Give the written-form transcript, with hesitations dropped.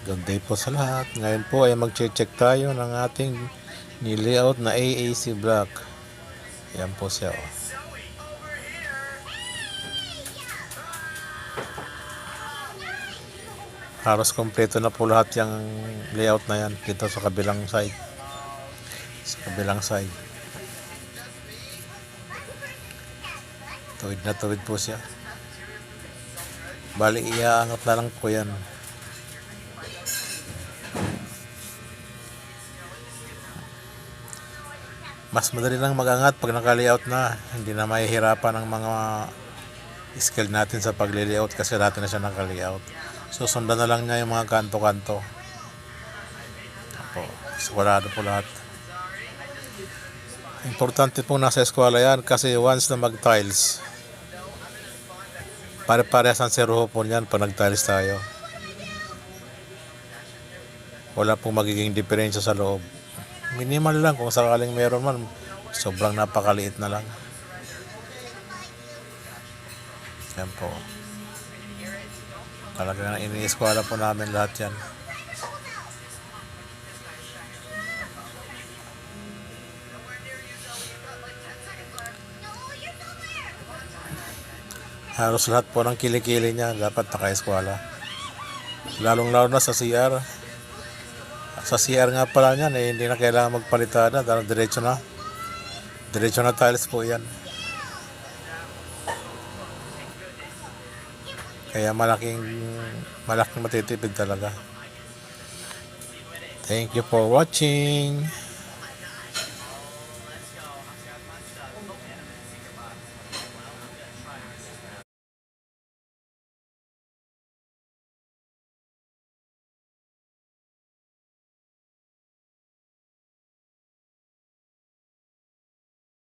Good day po sa lahat. Ngayon po ay mag-check tayo ng ating ni-layout na AAC block. Yan po siya. Halos kompleto na po lahat yung layout na yan dito sa kabilang side. Tuwid na tuwid po siya. Bali, iaangat na lang po yan. Mas madali lang mag-angat pag naka-layout na. Hindi na mahihirapan ang mga skill natin sa pag-layout kasi dati na siya naka-layout. Susundan na lang niya yung mga kanto-kanto. Sigurado po lahat. Importante pong nasa eskwela yan kasi once na mag-tiles, pare-parehas ang seruho po niyan pag nag-tiles tayo. Wala pong magiging diferensya sa loob. Minimal lang kung sakaling meron man, sobrang napakaliit na lang. Yan po. Talagang ini-eskwela po namin lahat yan. Halos lahat po ng kilikili niya dapat naka-eskwela. Lalong-lalo na sa CR. Sa CR nga pala niyan, hindi na kailangan magpalitada dahil diretso na tiles po yan. Kaya malaking matitipid talaga. Thank you for watching.